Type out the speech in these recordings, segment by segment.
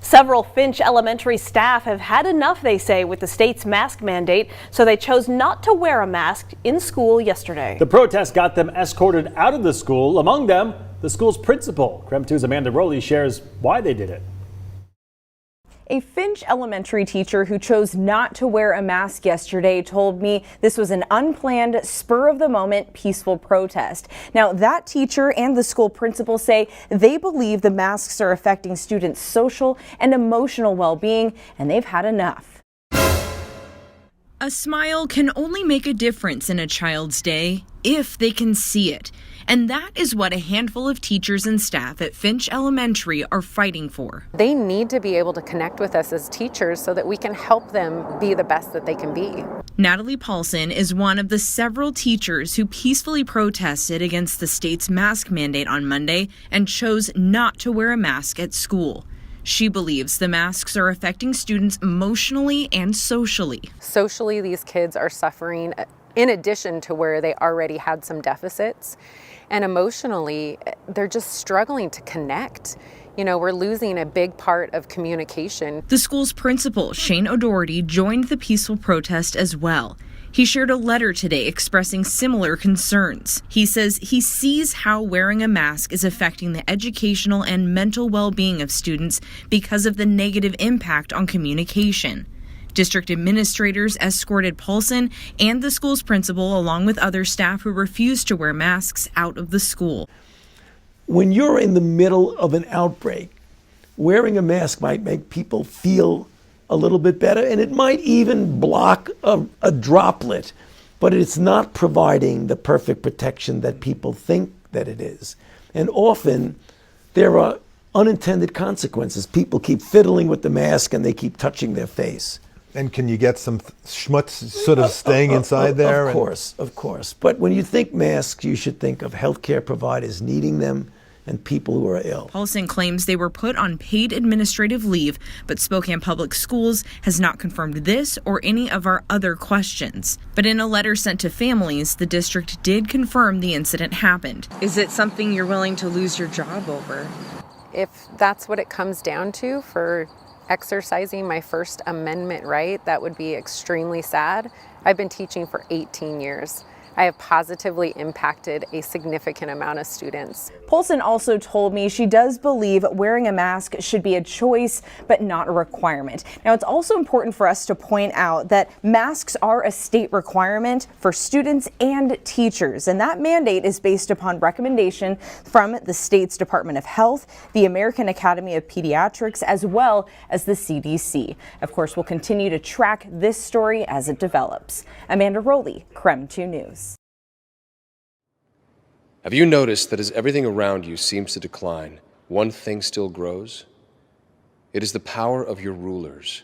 Several Finch Elementary staff have had enough, they say, with the state's mask mandate, so they chose not to wear a mask in school yesterday. The protest got them escorted out of the school, among them the school's principal. KREM 2's Amanda Rowley shares why they did it. A Finch Elementary teacher who chose not to wear a mask yesterday told me this was an unplanned, spur-of-the-moment, peaceful protest. Now, that teacher and the school principal say they believe the masks are affecting students' social and emotional well-being, and they've had enough. A smile can only make a difference in a child's day if they can see it. And that is what a handful of teachers and staff at Finch Elementary are fighting for. They need to be able to connect with us as teachers so that we can help them be the best that they can be. Natalie Paulson is one of the several teachers who peacefully protested against the state's mask mandate on Monday and chose not to wear a mask at school. She believes the masks are affecting students emotionally and socially. Socially, these kids are suffering in addition to where they already had some deficits. And emotionally, they're just struggling to connect. You know, we're losing a big part of communication. The school's principal, Shane O'Doherty, joined the peaceful protest as well. He shared a letter today expressing similar concerns. He says he sees how wearing a mask is affecting the educational and mental well-being of students because of the negative impact on communication. District administrators escorted Paulson and the school's principal, along with other staff who refused to wear masks, out of the school. When you're in the middle of an outbreak, wearing a mask might make people feel a little bit better, and it might even block a droplet, but it's not providing the perfect protection that people think that it is. And often there are unintended consequences. People keep fiddling with the mask and they keep touching their face. And can you get some schmutz sort of staying inside there? Of course. But when you think masks, you should think of healthcare providers needing them and people who are ill. Paulson claims they were put on paid administrative leave, but Spokane Public Schools has not confirmed this or any of our other questions. But in a letter sent to families, the district did confirm the incident happened. Is it something you're willing to lose your job over? If that's what it comes down to for exercising my First Amendment right, that would be extremely sad. I've been teaching for 18 years. I have positively impacted a significant amount of students. Paulson also told me she does believe wearing a mask should be a choice, but not a requirement. Now, it's also important for us to point out that masks are a state requirement for students and teachers, and that mandate is based upon recommendation from the state's Department of Health, the American Academy of Pediatrics, as well as the CDC. Of course, we'll continue to track this story as it develops. Amanda Rowley, KREM 2 News. Have you noticed that as everything around you seems to decline, one thing still grows? It is the power of your rulers.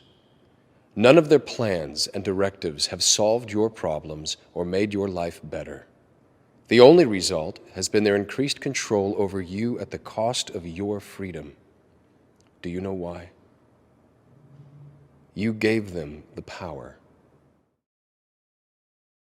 None of their plans and directives have solved your problems or made your life better. The only result has been their increased control over you at the cost of your freedom. Do you know why? You gave them the power.